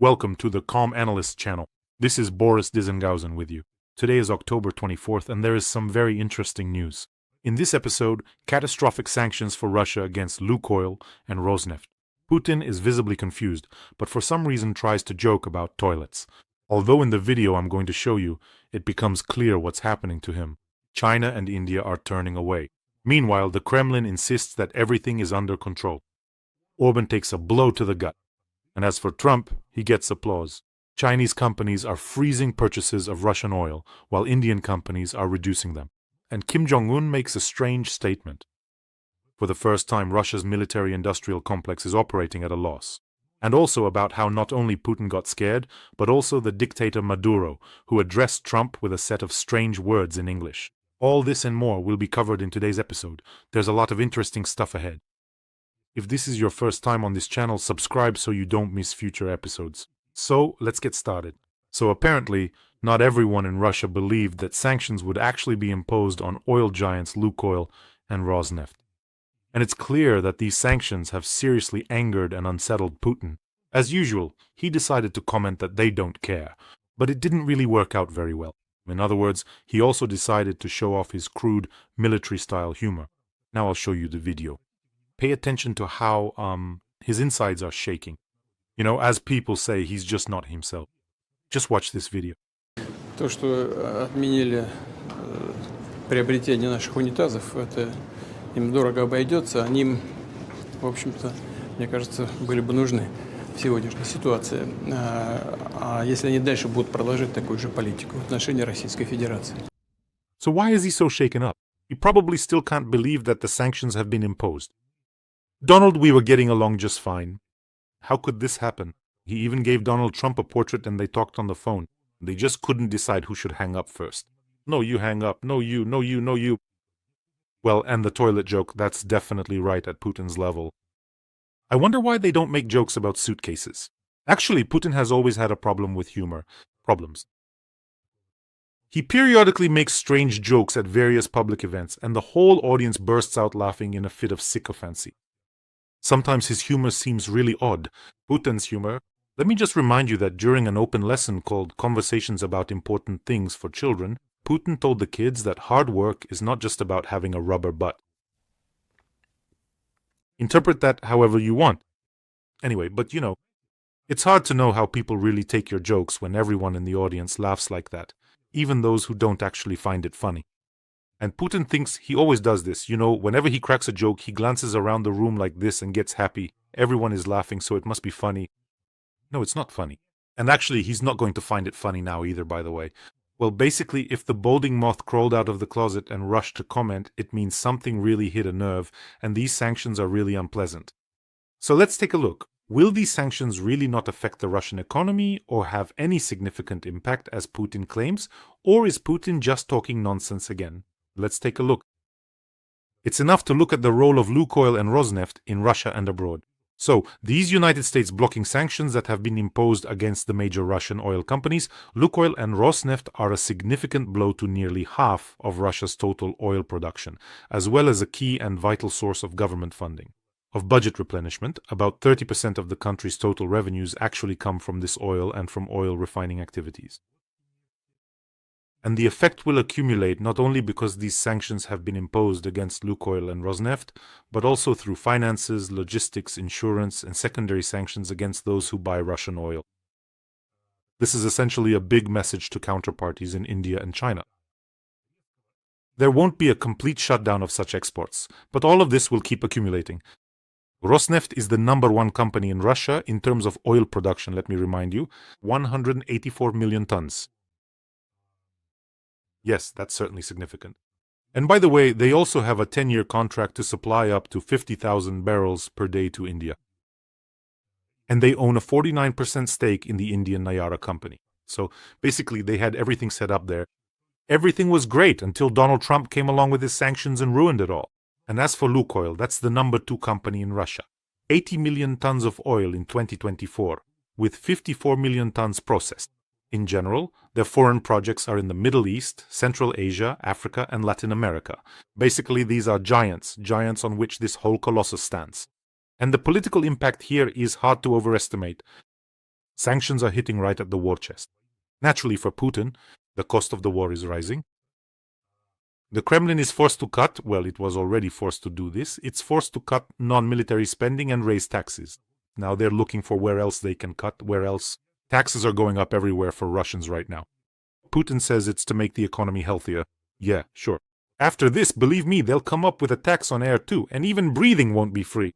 Welcome to the Calm Analyst channel. This is Boris Tizengauzen with you. Today is October 24th and there is some very interesting news. In this episode, catastrophic sanctions for Russia against Lukoil and Rosneft. Putin is visibly confused, but for some reason tries to joke about toilets. Although in the video I'm going to show you, it becomes clear what's happening to him. China and India are turning away. Meanwhile, the Kremlin insists that everything is under control. Orban takes a blow to the gut. And as for Trump, he gets applause. Chinese companies are freezing purchases of Russian oil, while Indian companies are reducing them. And Jong Un makes a strange statement. For the first time, Russia's military-industrial complex is operating at a loss. And also about how not only Putin got scared, but also the dictator Maduro, who addressed Trump with a set of strange words in English. All this and more will be covered in today's episode. There's a lot of interesting stuff ahead. If this is your first time on this channel, subscribe so you don't miss future episodes. So, let's get started. So apparently, not everyone in Russia believed that sanctions would actually be imposed on oil giants Lukoil and Rosneft. And it's clear that these sanctions have seriously angered and unsettled Putin. As usual, he decided to comment that they don't care, but it didn't really work out very well. In other words, he also decided to show off his crude, military-style humor. Now I'll show you the video. Pay attention to how his insides are shaking. You know, as people say, he's just not himself. Just watch this video. То, что отменили приобретение наших унитазов, это им дорого обойдется. Они им, в общем-то, мне кажется, были бы нужны в сегодняшней ситуации. А если они дальше будут продолжать такую же политику в отношении Российской Федерации? So why is he so shaken up? He probably still can't believe that the sanctions have been imposed. Donald, we were getting along just fine. How could this happen? He even gave Donald Trump a portrait and they talked on the phone. They just couldn't decide who should hang up first. No, you hang up. No, you. No, you. No, you. Well, and the toilet joke, that's definitely right at Putin's level. I wonder why they don't make jokes about suitcases. Actually, Putin has always had a problem with humor. Problems. He periodically makes strange jokes at various public events, and the whole audience bursts out laughing in a fit of sycophancy. Sometimes his humor seems really odd. Putin's humor. Let me just remind you that during an open lesson called Conversations About Important Things for Children, Putin told the kids that hard work is not just about having a rubber butt. Interpret that however you want. Anyway, but you know, it's hard to know how people really take your jokes when everyone in the audience laughs like that, even those who don't actually find it funny. And Putin thinks he always does this. You know, whenever he cracks a joke, he glances around the room like this and gets happy. Everyone is laughing, so it must be funny. No, it's not funny. And actually, he's not going to find it funny now either, by the way. Well, basically, if the balding moth crawled out of the closet and rushed to comment, it means something really hit a nerve, and these sanctions are really unpleasant. So let's take a look. Will these sanctions really not affect the Russian economy or have any significant impact as Putin claims? Or is Putin just talking nonsense again? Let's take a look. It's enough to look at the role of Lukoil and Rosneft in Russia and abroad. So, these United States blocking sanctions that have been imposed against the major Russian oil companies, Lukoil and Rosneft are a significant blow to nearly half of Russia's total oil production, as well as a key and vital source of government funding. Of budget replenishment, about 30% of the country's total revenues actually come from this oil and from oil refining activities. And the effect will accumulate not only because these sanctions have been imposed against Lukoil and Rosneft, but also through finances, logistics, insurance, and secondary sanctions against those who buy Russian oil. This is essentially a big message to counterparties in India and China. There won't be a complete shutdown of such exports, but all of this will keep accumulating. Rosneft is the #1 company in Russia in terms of oil production, let me remind you, 184 million tons. Yes, that's certainly significant. And by the way, they also have a 10-year contract to supply up to 50,000 barrels per day to India. And they own a 49% stake in the Indian Nayara company. So basically, they had everything set up there. Everything was great until Donald Trump came along with his sanctions and ruined it all. And as for Lukoil, that's the #2 company in Russia. 80 million tons of oil in 2024, with 54 million tons processed. In general, their foreign projects are in the Middle East, Central Asia, Africa, and Latin America. Basically, these are giants on which this whole colossus stands. And the political impact here is hard to overestimate. Sanctions are hitting right at the war chest. Naturally, for Putin, the cost of the war is rising. The Kremlin is forced to cut, well, it was already forced to do this, it's forced to cut non-military spending and raise taxes. Now they're looking for where else they can cut, where else. Taxes are going up everywhere for Russians right now. Putin says it's to make the economy healthier. Yeah, sure. After this, believe me, they'll come up with a tax on air too, and even breathing won't be free.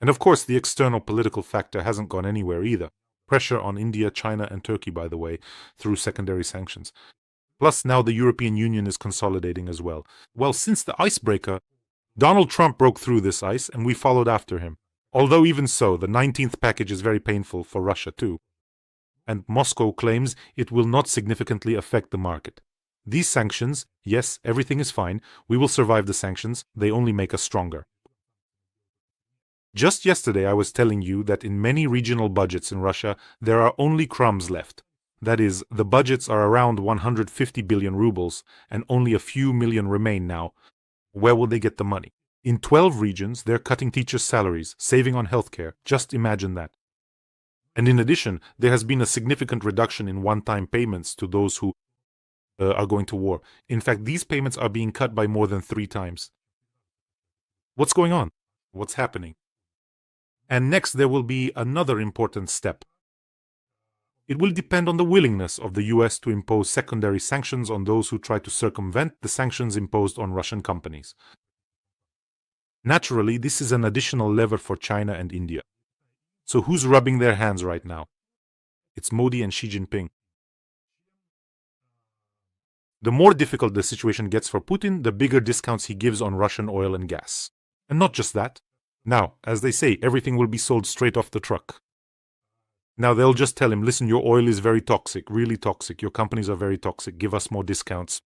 And of course, the external political factor hasn't gone anywhere either. Pressure on India, China, and Turkey, by the way, through secondary sanctions. Plus, now the European Union is consolidating as well. Well, since the icebreaker, Donald Trump broke through this ice, and we followed after him. Although even so, the 19th package is very painful for Russia too. And Moscow claims it will not significantly affect the market. These sanctions, yes, everything is fine. We will survive the sanctions. They only make us stronger. Just yesterday I was telling you that in many regional budgets in Russia, there are only crumbs left. That is, the budgets are around 150 billion rubles, and only a few million remain now. Where will they get the money? In 12 regions, they're cutting teachers' salaries, saving on healthcare. Just imagine that. And in addition, there has been a significant reduction in one-time payments to those who are going to war. In fact, these payments are being cut by more than 3 times. What's going on? What's happening? And next, there will be another important step. It will depend on the willingness of the US to impose secondary sanctions on those who try to circumvent the sanctions imposed on Russian companies. Naturally, this is an additional lever for China and India. So who's rubbing their hands right now? It's Modi and Xi Jinping. The more difficult the situation gets for Putin, the bigger discounts he gives on Russian oil and gas. And not just that. Now, as they say, everything will be sold straight off the truck. Now they'll just tell him, listen, your oil is very toxic, really toxic. Your companies are very toxic. Give us more discounts.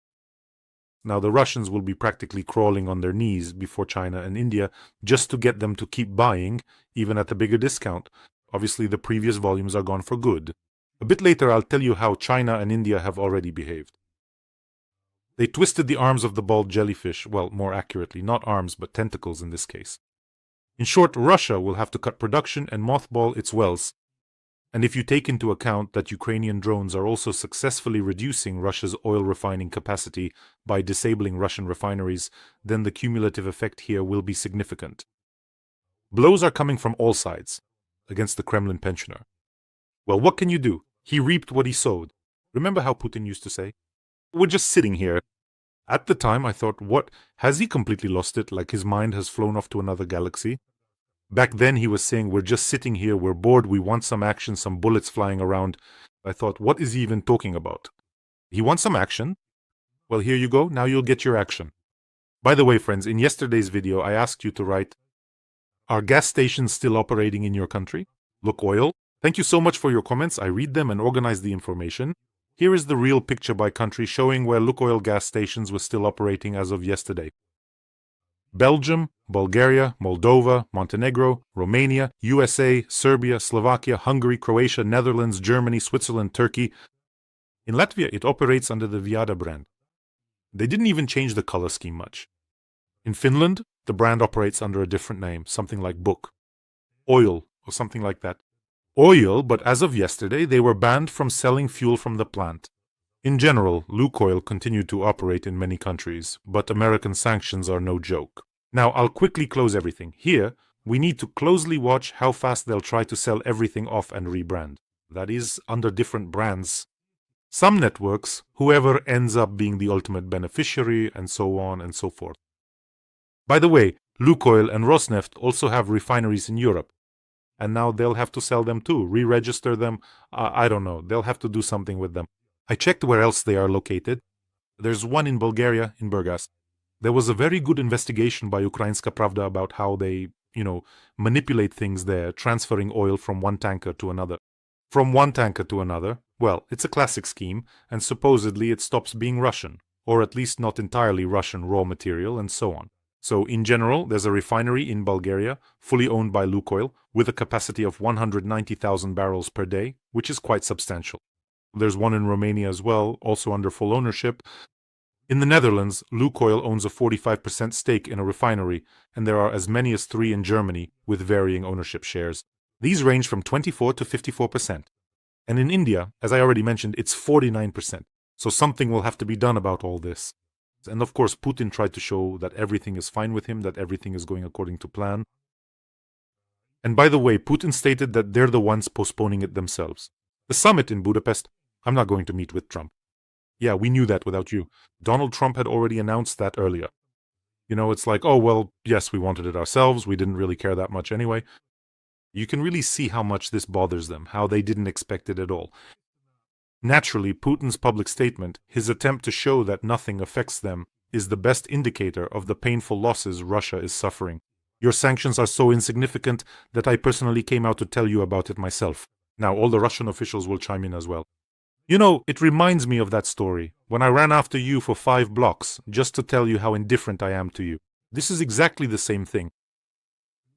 Now the Russians will be practically crawling on their knees before China and India just to get them to keep buying, even at a bigger discount. Obviously, the previous volumes are gone for good. A bit later, I'll tell you how China and India have already behaved. They twisted the arms of the bald jellyfish, well, more accurately, not arms, but tentacles in this case. In short, Russia will have to cut production and mothball its wells. And if you take into account that Ukrainian drones are also successfully reducing Russia's oil refining capacity by disabling Russian refineries, then the cumulative effect here will be significant. Blows are coming from all sides against the Kremlin pensioner. Well, what can you do? He reaped what he sowed. Remember how Putin used to say? We're just sitting here. At the time, I thought, what? Has he completely lost it, like his mind has flown off to another galaxy? Back then, he was saying, we're just sitting here, we're bored, we want some action, some bullets flying around. I thought, what is he even talking about? He wants some action? Well, here you go, now you'll get your action. By the way, friends, in yesterday's video, I asked you to write, are gas stations still operating in your country? Lukoil. Thank you so much for your comments. I read them and organize the information. Here is the real picture by country showing where Lukoil gas stations were still operating as of yesterday. Belgium, Bulgaria, Moldova, Montenegro, Romania, USA, Serbia, Slovakia, Hungary, Croatia, Netherlands, Germany, Switzerland, Turkey. In Latvia, it operates under the Viada brand. They didn't even change the color scheme much. In Finland, the brand operates under a different name, something like Book. Oil, or something like that. Oil, but as of yesterday, they were banned from selling fuel from the plant. In general, Lucoil continued to operate in many countries, but American sanctions are no joke. Now, I'll quickly close everything. Here, we need to closely watch how fast they'll try to sell everything off and rebrand. That is, under different brands. Some networks, whoever ends up being the ultimate beneficiary, and so on and so forth. By the way, Lukoil and Rosneft also have refineries in Europe. And now they'll have to sell them too, re-register them. I don't know, they'll have to do something with them. I checked where else they are located. There's one in Bulgaria, in Burgas. There was a very good investigation by Ukrainska Pravda about how they, manipulate things there, transferring oil from one tanker to another. From one tanker to another, well, it's a classic scheme, and supposedly it stops being Russian, or at least not entirely Russian raw material, and so on. So, in general, there's a refinery in Bulgaria, fully owned by Lukoil, with a capacity of 190,000 barrels per day, which is quite substantial. There's one in Romania as well, also under full ownership. In the Netherlands, Lukoil owns a 45% stake in a refinery, and there are as many as 3 in Germany, with varying ownership shares. These range from 24 to 54%. And in India, as I already mentioned, it's 49%. So something will have to be done about all this. And of course, Putin tried to show that everything is fine with him, that everything is going according to plan. And by the way, Putin stated that they're the ones postponing it themselves. The summit in Budapest, I'm not going to meet with Trump. Yeah, we knew that without you. Donald Trump had already announced that earlier. You know, it's like, oh, well, yes, we wanted it ourselves. We didn't really care that much anyway. You can really see how much this bothers them, how they didn't expect it at all. Naturally, Putin's public statement, his attempt to show that nothing affects them, is the best indicator of the painful losses Russia is suffering. Your sanctions are so insignificant that I personally came out to tell you about it myself. Now, all the Russian officials will chime in as well. You know, it reminds me of that story, when I ran after you for 5 blocks, just to tell you how indifferent I am to you. This is exactly the same thing.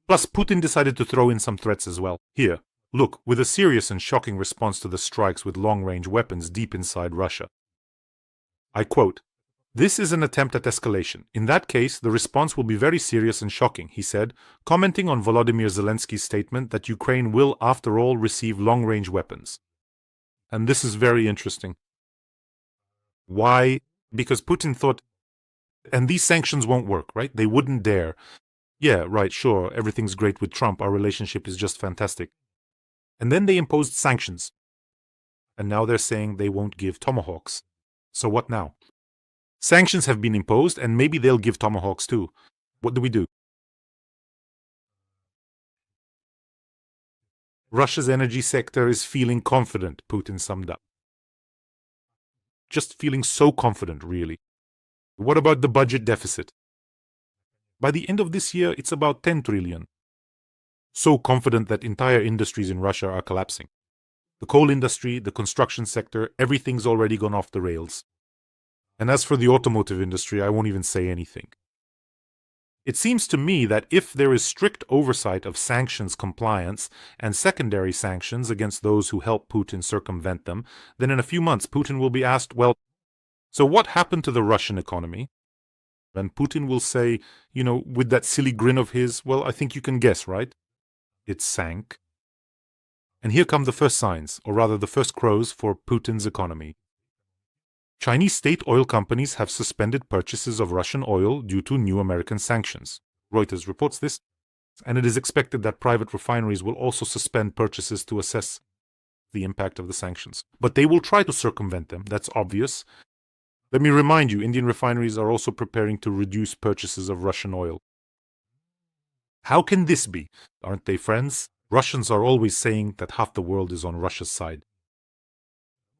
Plus, Putin decided to throw in some threats as well. Here, look, with a serious and shocking response to the strikes with long-range weapons deep inside Russia. I quote, "This is an attempt at escalation. In that case, the response will be very serious and shocking," he said, commenting on Volodymyr Zelensky's statement that Ukraine will, after all, receive long-range weapons. And this is very interesting. Why? Because Putin thought, and these sanctions won't work, right? They wouldn't dare. Yeah, right, sure, everything's great with Trump, our relationship is just fantastic. And then they imposed sanctions. And now they're saying they won't give tomahawks. So what now? Sanctions have been imposed, and maybe they'll give tomahawks too. What do we do? Russia's energy sector is feeling confident, Putin summed up. Just feeling so confident, really. What about the budget deficit? By the end of this year, it's about 10 trillion. So confident that entire industries in Russia are collapsing. The coal industry, the construction sector, everything's already gone off the rails. And as for the automotive industry, I won't even say anything. It seems to me that if there is strict oversight of sanctions compliance and secondary sanctions against those who help Putin circumvent them, then in a few months Putin will be asked, well, so what happened to the Russian economy? And Putin will say, you know, with that silly grin of his, well, I think you can guess, right? It sank. And here come the first signs, or rather the first crows for Putin's economy. Chinese state oil companies have suspended purchases of Russian oil due to new American sanctions. Reuters reports this, and it is expected that private refineries will also suspend purchases to assess the impact of the sanctions. But they will try to circumvent them, that's obvious. Let me remind you, Indian refineries are also preparing to reduce purchases of Russian oil. How can this be? Aren't they friends? Russians are always saying that half the world is on Russia's side.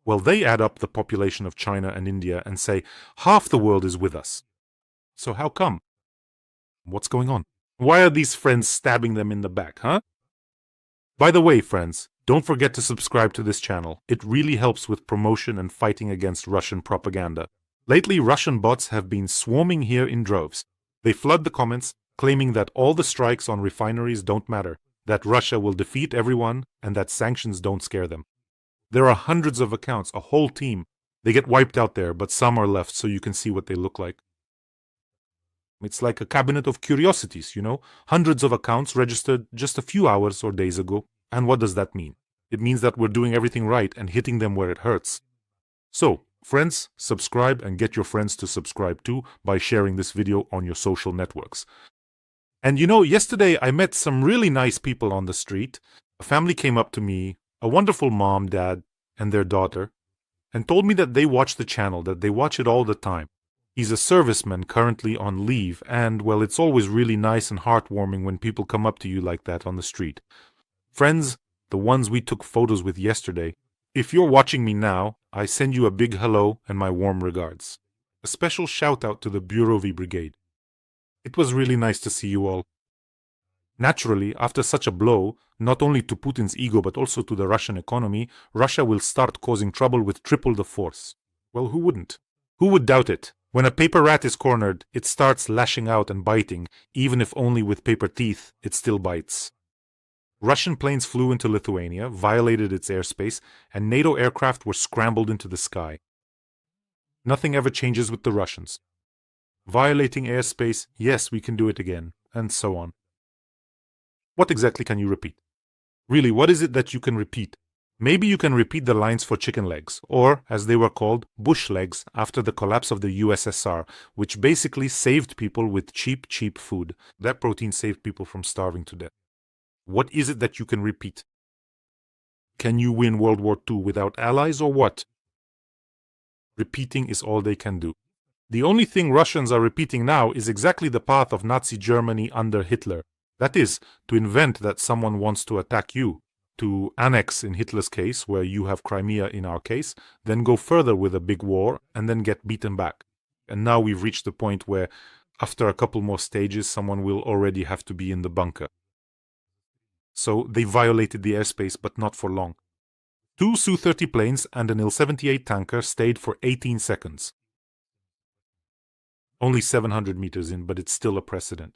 Well, they add up the population of China and India and say half the world is with us. So how come? What's going on? Why are these friends stabbing them in the back, huh? By the way, friends, don't forget to subscribe to this channel. It really helps with promotion and fighting against Russian propaganda. Lately, Russian bots have been swarming here in droves. They flood the comments, claiming that all the strikes on refineries don't matter, that Russia will defeat everyone, and that sanctions don't scare them. There are hundreds of accounts, a whole team. They get wiped out there, but some are left so you can see what they look like. It's like a cabinet of curiosities, you know? Hundreds of accounts registered just a few hours or days ago. And what does that mean? It means that we're doing everything right and hitting them where it hurts. So, friends, subscribe and get your friends to subscribe too by sharing this video on your social networks. And you know, yesterday I met some really nice people on the street. A family came up to me, a wonderful mom, dad, and their daughter, and told me that they watch the channel, that they watch it all the time. He's a serviceman currently on leave, and, well, it's always really nice and heartwarming when people come up to you like that on the street. Friends, the ones we took photos with yesterday, if you're watching me now, I send you a big hello and my warm regards. A special shout out to the Bureauvi Brigade. It was really nice to see you all. Naturally, after such a blow, not only to Putin's ego but also to the Russian economy, Russia will start causing trouble with triple the force. Well, who wouldn't? Who would doubt it? When a paper rat is cornered, it starts lashing out and biting, even if only with paper teeth, it still bites. Russian planes flew into Lithuania, violated its airspace, and NATO aircraft were scrambled into the sky. Nothing ever changes with the Russians. Violating airspace, yes, we can do it again, and so on. What exactly can you repeat? Really, what is it that you can repeat? Maybe you can repeat the lines for chicken legs, or, as they were called, bush legs, after the collapse of the USSR, which basically saved people with cheap food. That protein saved people from starving to death. What is it that you can repeat? Can you win World War II without allies, or what? Repeating is all they can do. The only thing Russians are repeating now is exactly the path of Nazi Germany under Hitler. That is, to invent that someone wants to attack you, to annex in Hitler's case, where you have Crimea in our case, then go further with a big war, and then get beaten back. And now we've reached the point where, after a couple more stages, someone will already have to be in the bunker. So they violated the airspace, but not for long. 2 Su-30 planes and an Il-78 tanker stayed for 18 seconds. Only 700 meters in, but it's still a precedent.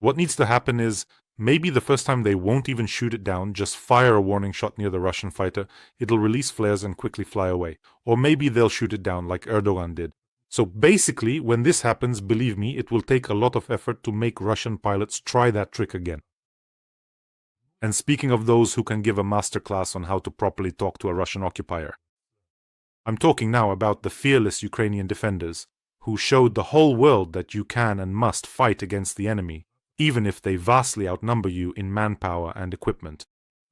What needs to happen is, maybe the first time they won't even shoot it down, just fire a warning shot near the Russian fighter, it'll release flares and quickly fly away. Or maybe they'll shoot it down like Erdogan did. So basically, when this happens, believe me, it will take a lot of effort to make Russian pilots try that trick again. And speaking of those who can give a masterclass on how to properly talk to a Russian occupier, I'm talking now about the fearless Ukrainian defenders, who showed the whole world that you can and must fight against the enemy, even if they vastly outnumber you in manpower and equipment.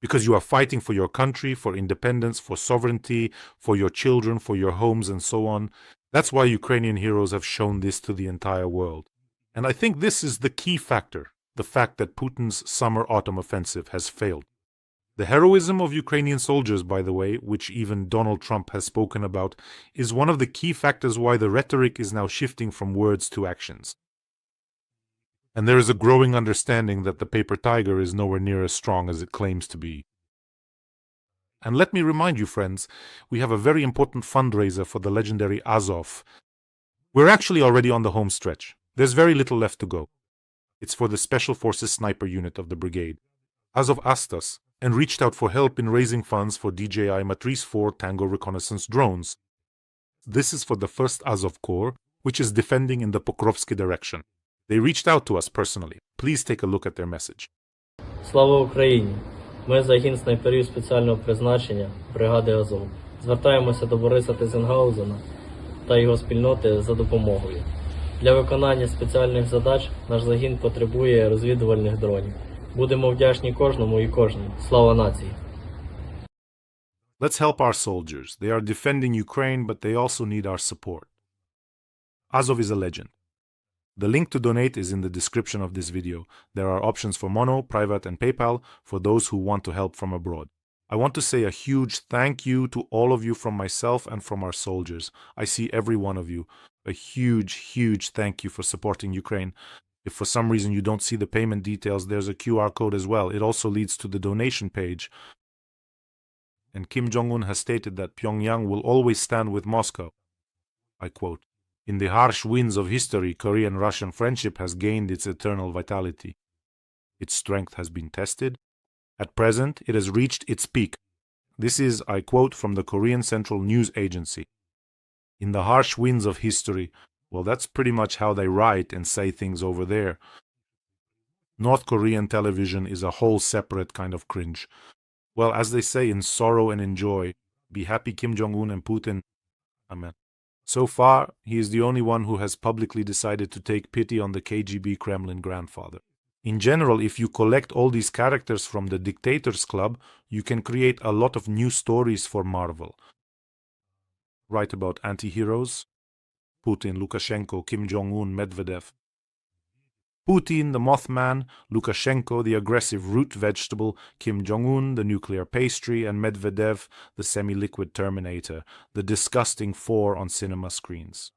Because you are fighting for your country, for independence, for sovereignty, for your children, for your homes, and so on. That's why Ukrainian heroes have shown this to the entire world. And I think this is the key factor, the fact that Putin's summer-autumn offensive has failed. The heroism of Ukrainian soldiers, by the way, which even Donald Trump has spoken about, is one of the key factors why the rhetoric is now shifting from words to actions. And there is a growing understanding that the paper tiger is nowhere near as strong as it claims to be. And let me remind you, friends, we have a very important fundraiser for the legendary Azov. We're actually already on the home stretch. There's very little left to go. It's for the Special Forces Sniper Unit of the brigade. Azov asked us and reached out for help in raising funds for DJI Matrice 4 Tango reconnaissance drones. This is for the 1st Azov Corps, which is defending in the Pokrovsky direction. They reached out to us personally. Please take a look at their message. Слава Україні! Ми загін снайперів спеціального призначення бригади Азов. Звертаємося до Бориса Тизенгаузена та його спільноти за допомогою. Для виконання спеціальних задач наш загін потребує розвідувальних дронів. Будемо вдячні кожному і кожній. Слава нації! Let's help our soldiers. They are defending Ukraine, but they also need our support. Azov is a legend. The link to donate is in the description of this video. There are options for Mono, Private, and PayPal for those who want to help from abroad. I want to say a huge thank you to all of you from myself and from our soldiers. I see every one of you. A huge thank you for supporting Ukraine. If for some reason you don't see the payment details, there's a QR code as well. It also leads to the donation page. And Kim Jong Un has stated that Pyongyang will always stand with Moscow. I quote, "In the harsh winds of history, Korean-Russian friendship has gained its eternal vitality. Its strength has been tested. At present, it has reached its peak." This is, I quote, from the Korean Central News Agency. In the harsh winds of history, well, that's pretty much how they write and say things over there. North Korean television is a whole separate kind of cringe. Well, as they say, in sorrow and in joy, be happy Kim Jong-un and Putin. Amen. So far, he is the only one who has publicly decided to take pity on the KGB Kremlin grandfather. In general, if you collect all these characters from the Dictators Club, you can create a lot of new stories for Marvel. Write about anti-heroes, Putin, Lukashenko, Kim Jong-un, Medvedev. Putin, the Mothman, Lukashenko, the aggressive root vegetable, Kim Jong-un, the nuclear pastry, and Medvedev, the semi-liquid Terminator, the disgusting four on cinema screens.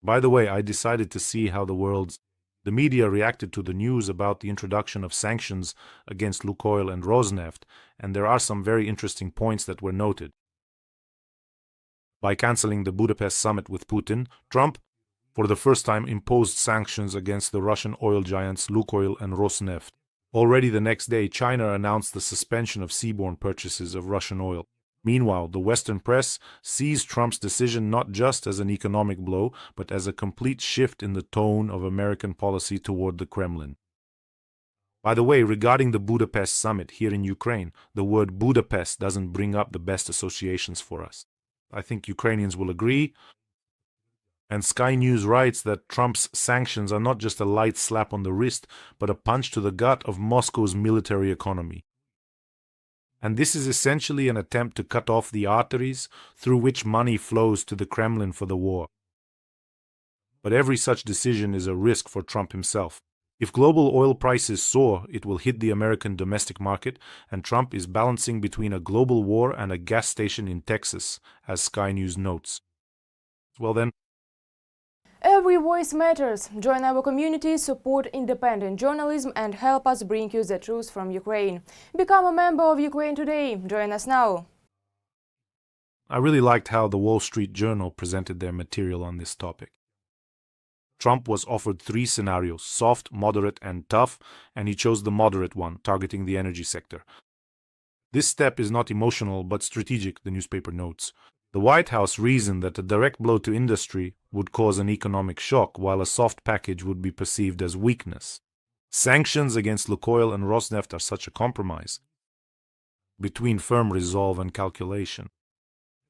By the way, I decided to see how the media reacted to the news about the introduction of sanctions against Lukoil and Rosneft, and there are some very interesting points that were noted. By cancelling the Budapest summit with Putin, Trump, for the first time, imposed sanctions against the Russian oil giants Lukoil and Rosneft. Already the next day, China announced the suspension of seaborne purchases of Russian oil. Meanwhile, the Western press sees Trump's decision not just as an economic blow, but as a complete shift in the tone of American policy toward the Kremlin. By the way, regarding the Budapest summit here in Ukraine, the word Budapest doesn't bring up the best associations for us. I think Ukrainians will agree. And Sky News writes that Trump's sanctions are not just a light slap on the wrist, but a punch to the gut of Moscow's military economy. And this is essentially an attempt to cut off the arteries through which money flows to the Kremlin for the war. But every such decision is a risk for Trump himself. If global oil prices soar, it will hit the American domestic market, and Trump is balancing between a global war and a gas station in Texas, as Sky News notes. Well then, every voice matters. Join our community, support independent journalism, and help us bring you the truth from Ukraine. Become a member of Ukraine Today. Join us now. I really liked how the Wall Street Journal presented their material on this topic. Trump was offered 3 scenarios, soft, moderate, and tough, and he chose the moderate one, targeting the energy sector. This step is not emotional, but strategic, the newspaper notes. The White House reasoned that a direct blow to industry would cause an economic shock, while a soft package would be perceived as weakness. Sanctions against Lukoil and Rosneft are such a compromise between firm resolve and calculation.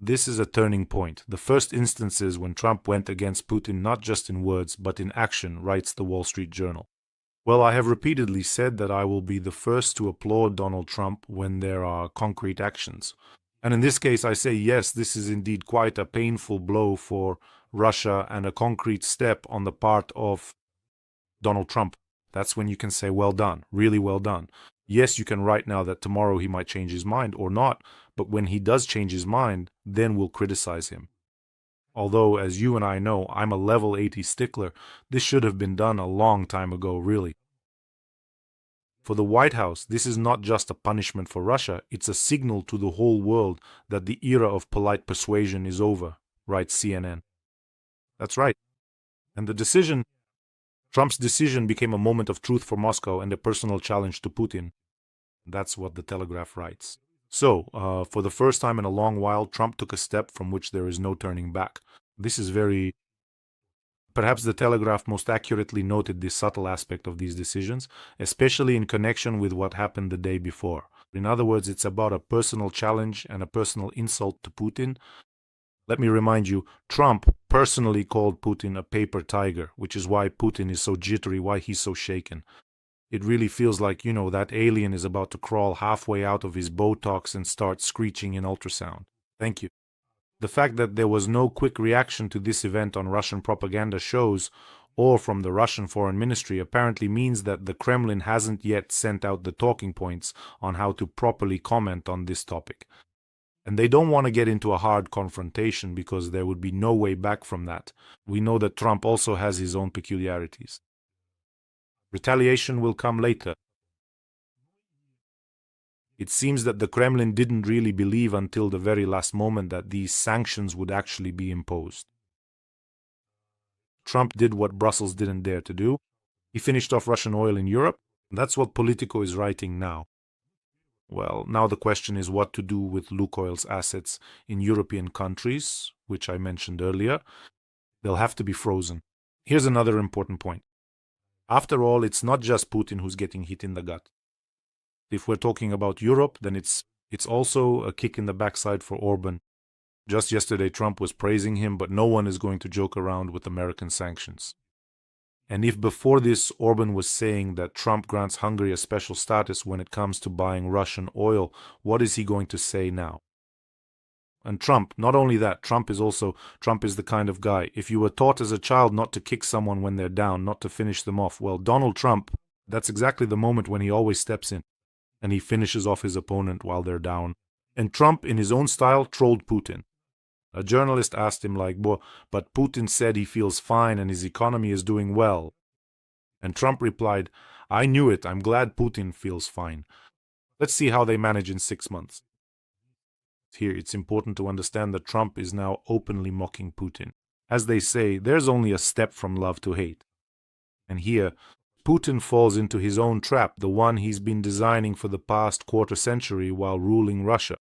This is a turning point, the first instances when Trump went against Putin not just in words but in action, writes the Wall Street Journal. Well, I have repeatedly said that I will be the first to applaud Donald Trump when there are concrete actions. And in this case, I say yes, this is indeed quite a painful blow for Russia and a concrete step on the part of Donald Trump. That's when you can say, well done, really well done. Yes, you can write now that tomorrow he might change his mind or not, but when he does change his mind, then we'll criticize him. Although, as you and I know, I'm a level 80 stickler, this should have been done a long time ago, really. For the White House, this is not just a punishment for Russia, it's a signal to the whole world that the era of polite persuasion is over, writes CNN. That's right. And Trump's decision became a moment of truth for Moscow and a personal challenge to Putin. That's what the Telegraph writes. So, for the first time in a long while, Trump took a step from which there is no turning back. This is perhaps the Telegraph most accurately noted this subtle aspect of these decisions, especially in connection with what happened the day before. In other words, it's about a personal challenge and a personal insult to Putin. Let me remind you, Trump personally called Putin a paper tiger, which is why Putin is so jittery, why he's so shaken. It really feels like, that alien is about to crawl halfway out of his Botox and start screeching in ultrasound. Thank you. The fact that there was no quick reaction to this event on Russian propaganda shows, or from the Russian Foreign Ministry, apparently means that the Kremlin hasn't yet sent out the talking points on how to properly comment on this topic. And they don't want to get into a hard confrontation because there would be no way back from that. We know that Trump also has his own peculiarities. Retaliation will come later. It seems that the Kremlin didn't really believe until the very last moment that these sanctions would actually be imposed. Trump did what Brussels didn't dare to do. He finished off Russian oil in Europe. That's what Politico is writing now. Well, now the question is what to do with Lukoil's assets in European countries, which I mentioned earlier. They'll have to be frozen. Here's another important point. After all, it's not just Putin who's getting hit in the gut. If we're talking about Europe, then it's also a kick in the backside for Orban. Just yesterday, Trump was praising him, but no one is going to joke around with American sanctions. And if before this, Orban was saying that Trump grants Hungary a special status when it comes to buying Russian oil, what is he going to say now? And Trump, not only that, Trump is the kind of guy, if you were taught as a child not to kick someone when they're down, not to finish them off, well, Donald Trump, that's exactly the moment when he always steps in, and he finishes off his opponent while they're down. And Trump, in his own style, trolled Putin. A journalist asked him but Putin said he feels fine and his economy is doing well. And Trump replied, I knew it, I'm glad Putin feels fine. Let's see how they manage in 6 months. Here, it's important to understand that Trump is now openly mocking Putin. As they say, there's only a step from love to hate. And here, Putin falls into his own trap, the one he's been designing for the past quarter century while ruling Russia.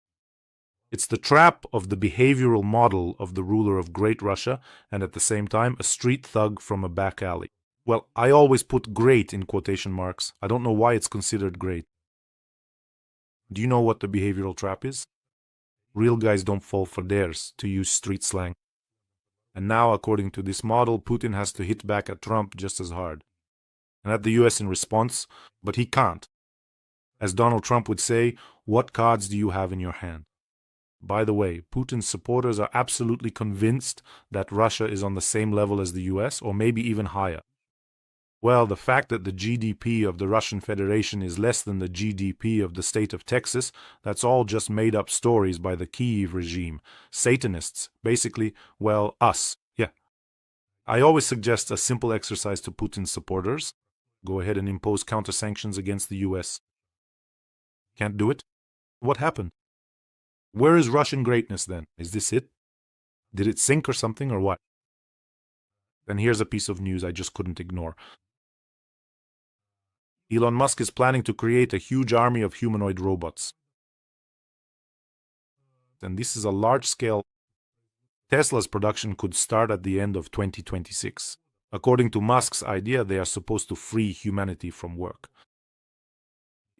It's the trap of the behavioral model of the ruler of Great Russia and at the same time a street thug from a back alley. Well, I always put great in quotation marks. I don't know why it's considered great. Do you know what the behavioral trap is? Real guys don't fall for theirs, to use street slang. And now, according to this model, Putin has to hit back at Trump just as hard. And at the US in response, but he can't. As Donald Trump would say, what cards do you have in your hand? By the way, Putin's supporters are absolutely convinced that Russia is on the same level as the US, or maybe even higher. Well, the fact that the GDP of the Russian Federation is less than the GDP of the state of Texas, that's all just made-up stories by the Kyiv regime. Satanists, basically, well, us, yeah. I always suggest a simple exercise to Putin's supporters. Go ahead and impose counter-sanctions against the US. Can't do it? What happened? Where is Russian greatness then? Is this it? Did it sink or something, or what? Then here's a piece of news I just couldn't ignore. Elon Musk is planning to create a huge army of humanoid robots. And this is a large-scale. Tesla's production could start at the end of 2026. According to Musk's idea, they are supposed to free humanity from work.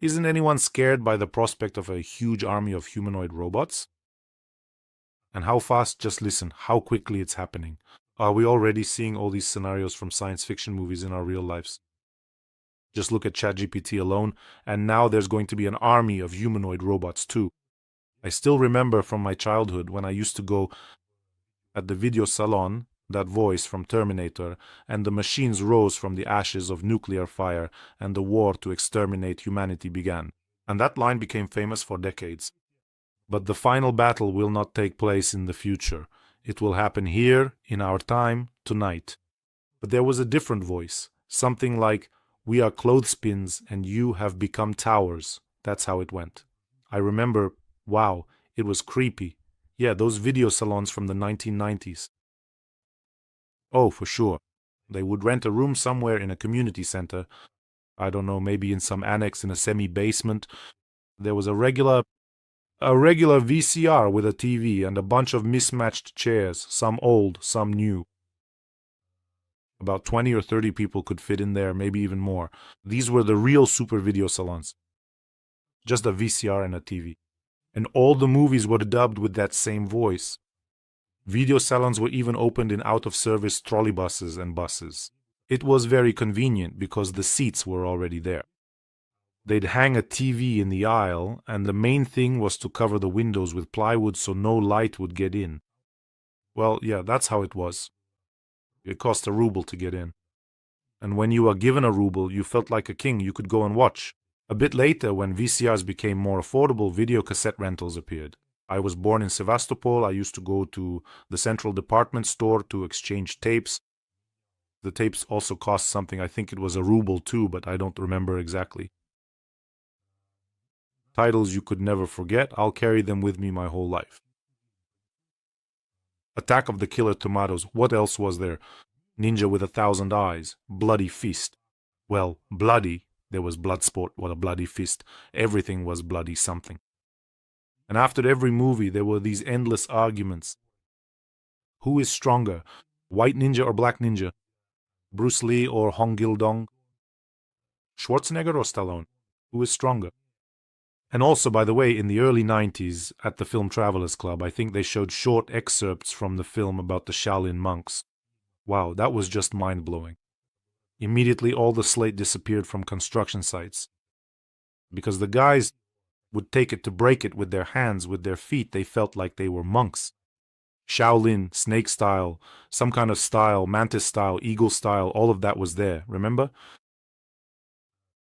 Isn't anyone scared by the prospect of a huge army of humanoid robots? And how fast? Just listen, how quickly it's happening. Are we already seeing all these scenarios from science fiction movies in our real lives? Just look at ChatGPT alone, and now there's going to be an army of humanoid robots too. I still remember from my childhood when I used to go at the video salon, that voice from Terminator, and the machines rose from the ashes of nuclear fire, and the war to exterminate humanity began. And that line became famous for decades. But the final battle will not take place in the future. It will happen here, in our time, tonight. But there was a different voice, something like, "We are clothespins and you have become towers." That's how it went. I remember, wow, it was creepy. Yeah, those video salons from the 1990s. Oh, for sure. They would rent a room somewhere in a community center. I don't know, maybe in some annex in a semi-basement. There was a regular VCR with a TV and a bunch of mismatched chairs, some old, some new. About 20 or 30 people could fit in there, maybe even more. These were the real super video salons. Just a VCR and a TV. And all the movies were dubbed with that same voice. Video salons were even opened in out-of-service trolleybuses and buses. It was very convenient because the seats were already there. They'd hang a TV in the aisle, and the main thing was to cover the windows with plywood so no light would get in. Well, yeah, that's how it was. It cost a ruble to get in. And when you were given a ruble, you felt like a king. You could go and watch. A bit later, when VCRs became more affordable, video cassette rentals appeared. I was born in Sevastopol. I used to go to the central department store to exchange tapes. The tapes also cost something. I think it was a ruble too, but I don't remember exactly. Titles you could never forget. I'll carry them with me my whole life. Attack of the Killer Tomatoes. What else was there? Ninja with 1,000 eyes. Bloody Fist. Well, bloody. There was blood sport. What a bloody fist. Everything was bloody something. And after every movie, there were these endless arguments. Who is stronger? White ninja or black ninja? Bruce Lee or Hong Gil-dong? Schwarzenegger or Stallone? Who is stronger? And also, by the way, in the early 90s, at the Film Travelers Club, I think they showed short excerpts from the film about the Shaolin monks. Wow, that was just mind-blowing. Immediately, all the slate disappeared from construction sites. Because the guys would take it to break it with their hands, with their feet. They felt like they were monks. Shaolin, snake style, some kind of style, mantis style, eagle style, all of that was there. Remember?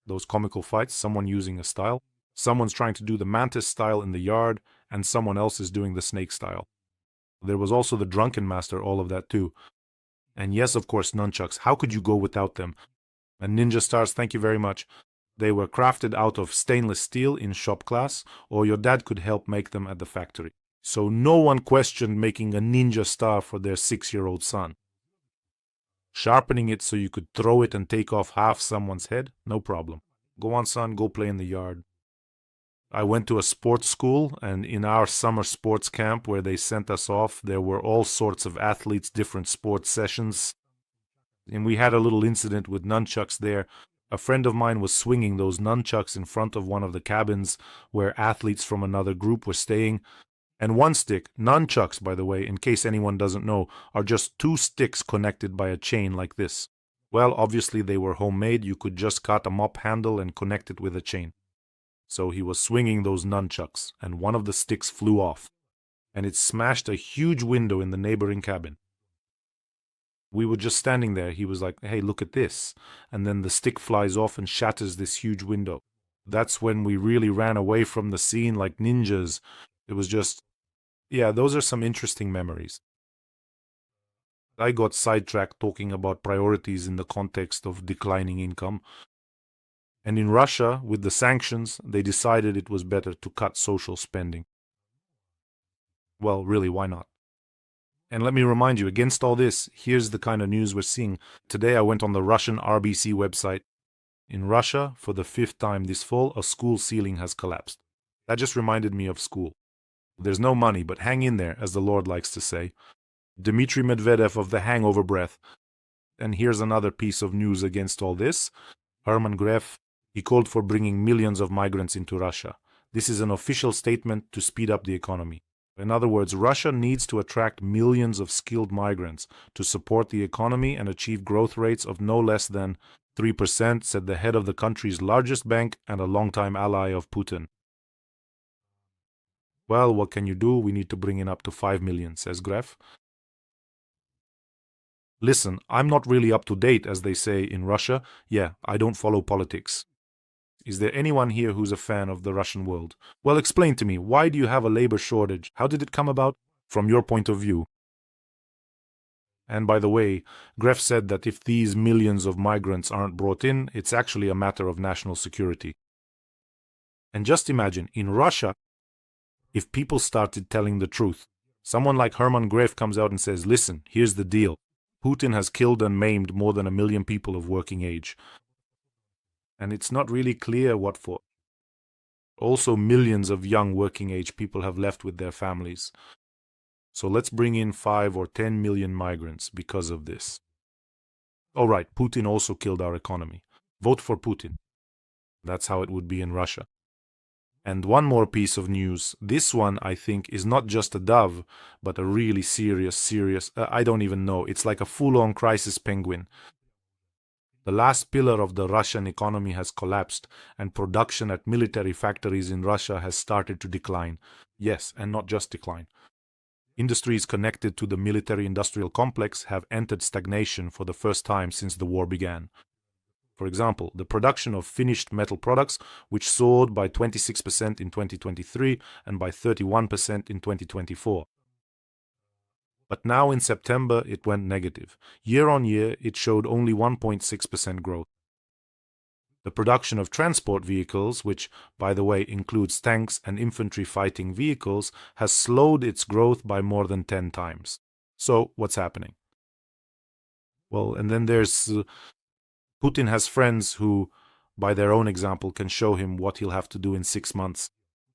Those comical fights, someone using a style. Someone's trying to do the mantis style in the yard, and someone else is doing the snake style. There was also the drunken master, all of that too. And yes, of course, nunchucks. How could you go without them? And ninja stars, thank you very much. They were crafted out of stainless steel in shop class, or your dad could help make them at the factory. So no one questioned making a ninja star for their 6-year-old son. Sharpening it so you could throw it and take off half someone's head? No problem. Go on, son, go play in the yard. I went to a sports school, and in our summer sports camp where they sent us off, there were all sorts of athletes, different sports sessions. And we had a little incident with nunchucks there. A friend of mine was swinging those nunchucks in front of one of the cabins where athletes from another group were staying. And one stick, nunchucks, by the way, in case anyone doesn't know, are just two sticks connected by a chain like this. Well, obviously they were homemade. You could just cut a mop handle and connect it with a chain. So he was swinging those nunchucks, and one of the sticks flew off, and it smashed a huge window in the neighboring cabin. We were just standing there. He was like, hey, look at this. And then the stick flies off and shatters this huge window. That's when we really ran away from the scene like ninjas. It was just, yeah, those are some interesting memories. I got sidetracked talking about priorities in the context of declining income. And in Russia, with the sanctions, they decided it was better to cut social spending. Well, really, why not? And let me remind you, against all this, here's the kind of news we're seeing. Today I went on the Russian RBC website. In Russia, for the 5th time this fall, a school ceiling has collapsed. That just reminded me of school. There's no money, but hang in there, as the Lord likes to say. Dmitry Medvedev of the hangover breath. And here's another piece of news against all this. Herman Gref, he called for bringing millions of migrants into Russia. This is an official statement to speed up the economy. In other words, Russia needs to attract millions of skilled migrants to support the economy and achieve growth rates of no less than 3%, said the head of the country's largest bank and a longtime ally of Putin. Well, what can you do? We need to bring it up to 5 million, says Gref. Listen, I'm not really up to date, as they say in Russia. Yeah, I don't follow politics. Is there anyone here who's a fan of the Russian world? Well, explain to me, why do you have a labor shortage? How did it come about? From your point of view. And by the way, Gref said that if these millions of migrants aren't brought in, it's actually a matter of national security. And just imagine, in Russia, if people started telling the truth, someone like Herman Gref comes out and says, listen, here's the deal. Putin has killed and maimed more than 1 million people of working age. And it's not really clear what for. Also, millions of young working-age people have left with their families. So let's bring in 5 or 10 million migrants because of this. All right, Putin also killed our economy. Vote for Putin. That's how it would be in Russia. And one more piece of news. This one, I think, is not just a dove, but a really serious, I don't even know. It's like a full-on crisis penguin. The last pillar of the Russian economy has collapsed, and production at military factories in Russia has started to decline. Yes, and not just decline. Industries connected to the military-industrial complex have entered stagnation for the first time since the war began. For example, the production of finished metal products, which soared by 26% in 2023 and by 31% in 2024. But now in September it went negative. Year on year it showed only 1.6% growth. The production of transport vehicles, which, by the way, includes tanks and infantry fighting vehicles, has slowed its growth by more than 10 times. So, what's happening? Well, and then there's Putin has friends who, by their own example, can show him what he'll have to do in 6 months.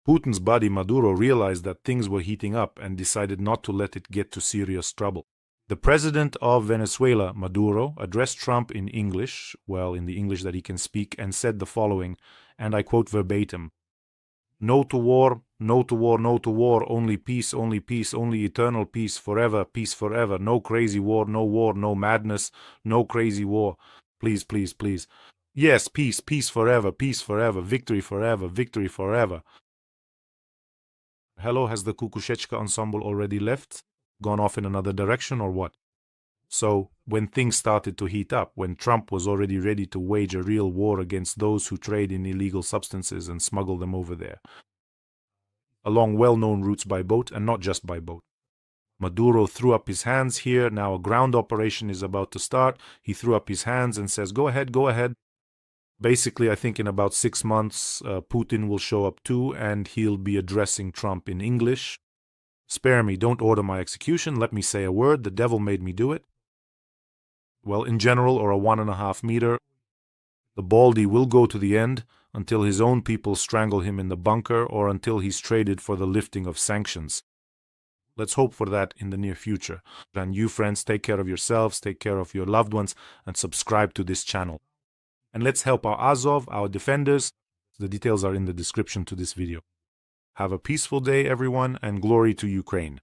Putin's buddy Maduro realized that things were heating up and decided not to let it get to serious trouble. The president of Venezuela, Maduro, addressed Trump in English, well, in the English that he can speak, and said the following, and I quote verbatim, "No to war, no to war, no to war, only peace, only eternal peace, forever, no crazy war, no madness, no crazy war. Please, please, please. Yes, peace forever, victory forever. Hello, has the Kukushechka ensemble already left? Gone off in another direction or what? So, when things started to heat up, when Trump was already ready to wage a real war against those who trade in illegal substances and smuggle them over there, along well-known routes by boat and not just by boat. Maduro threw up his hands here. Now a ground operation is about to start. He threw up his hands and says, go ahead. Basically, I think in about 6 months, Putin will show up too, and he'll be addressing Trump in English. Spare me, don't order my execution. Let me say a word. The devil made me do it. Well, in general, or a 1.5 meter, the baldy will go to the end until his own people strangle him in the bunker or until he's traded for the lifting of sanctions. Let's hope for that in the near future. And you, friends, take care of yourselves, take care of your loved ones, and subscribe to this channel. And let's help our Azov, our defenders. The details are in the description to this video. Have a peaceful day, everyone, and glory to Ukraine.